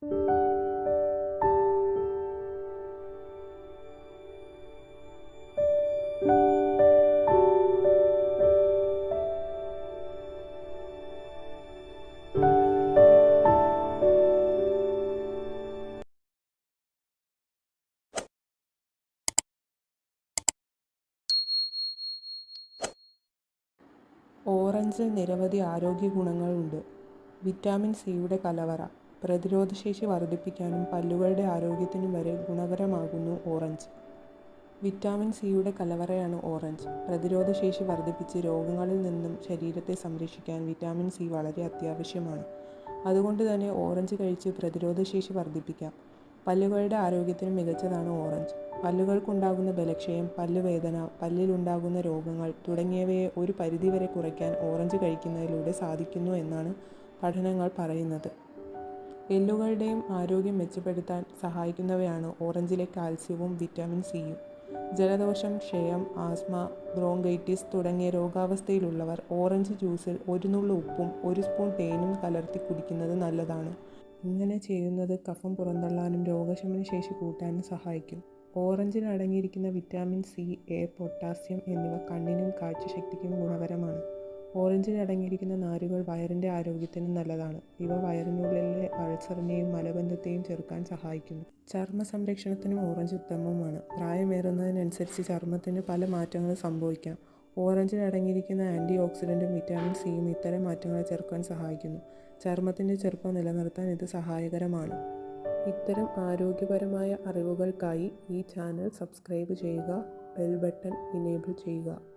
ഓറഞ്ചിൽ നിരവധി ആരോഗ്യ ഗുണങ്ങളുണ്ട്. വിറ്റാമിൻ സിയുടെ കലവറ. പ്രതിരോധശേഷി വർദ്ധിപ്പിക്കാനും പല്ലുകളുടെ ആരോഗ്യത്തിനും വരെ ഗുണകരമാകുന്നു ഓറഞ്ച്. വിറ്റാമിൻ സിയുടെ കലവറയാണ് ഓറഞ്ച്. പ്രതിരോധശേഷി വർദ്ധിപ്പിച്ച് രോഗങ്ങളിൽ നിന്നും ശരീരത്തെ സംരക്ഷിക്കാൻ വിറ്റാമിൻ സി വളരെ അത്യാവശ്യമാണ്. അതുകൊണ്ട് തന്നെ ഓറഞ്ച് കഴിച്ച് പ്രതിരോധശേഷി വർദ്ധിപ്പിക്കാം. പല്ലുകളുടെ ആരോഗ്യത്തിന് മികച്ചതാണ് ഓറഞ്ച്. പല്ലുകൾക്കുണ്ടാകുന്ന ബലക്ഷയം, പല്ലുവേദന, പല്ലിലുണ്ടാകുന്ന രോഗങ്ങൾ തുടങ്ങിയവയെ ഒരു പരിധിവരെ കുറയ്ക്കാൻ ഓറഞ്ച് കഴിക്കുന്നതിലൂടെ സാധിക്കുന്നു എന്നാണ് പഠനങ്ങൾ പറയുന്നത്. എല്ലുകളുടെയും ആരോഗ്യം മെച്ചപ്പെടുത്താൻ സഹായിക്കുന്നവയാണ് ഓറഞ്ചിലെ കാൽസ്യവും വിറ്റാമിൻ സിയും. ജലദോഷം, ക്ഷയം, ആസ്മ, ബ്രോങ്കൈറ്റിസ് തുടങ്ങിയ രോഗാവസ്ഥയിലുള്ളവർ ഓറഞ്ച് ജ്യൂസിൽ ഒരു നുള്ളു ഉപ്പും ഒരു സ്പൂൺ തേനും കലർത്തി കുടിക്കുന്നത് നല്ലതാണ്. ഇങ്ങനെ ചെയ്യുന്നത് കഫം പുറന്തള്ളാനും രോഗശമന ശേഷി കൂട്ടാനും സഹായിക്കും. ഓറഞ്ചിൽ അടങ്ങിയിരിക്കുന്ന വിറ്റാമിൻ സി, എ, പൊട്ടാസ്യം എന്നിവ കണ്ണിനും കാഴ്ചശക്തിക്കും ഗുണകരമാണ്. ഓറഞ്ചിൽ അടങ്ങിയിരിക്കുന്ന നാരുകൾ വയറിൻ്റെ ആരോഗ്യത്തിന് നല്ലതാണ്. ഇവ വയറിനുള്ളിലെ അൾസറിനെയും മലബന്ധത്തെയും ചെറുക്കാൻ സഹായിക്കുന്നു. ചർമ്മ സംരക്ഷണത്തിനും ഓറഞ്ച് ഉത്തമമാണ്. പ്രായമേറുന്നതിനനുസരിച്ച് ചർമ്മത്തിന് പല മാറ്റങ്ങളും സംഭവിക്കാം. ഓറഞ്ചിൽ അടങ്ങിയിരിക്കുന്ന ആൻറ്റി ഓക്സിഡൻറ്റും വിറ്റാമിൻ സിയും ഇത്തരം മാറ്റങ്ങളെ ചെറുക്കാൻ സഹായിക്കുന്നു. ചർമ്മത്തിൻ്റെ ചെറുപ്പം നിലനിർത്താൻ ഇത് സഹായകരമാണ്. ഇത്തരം ആരോഗ്യപരമായ അറിവുകൾക്കായി ഈ ചാനൽ സബ്സ്ക്രൈബ് ചെയ്യുക, ബെൽ ബട്ടൺ ഇനേബിൾ ചെയ്യുക.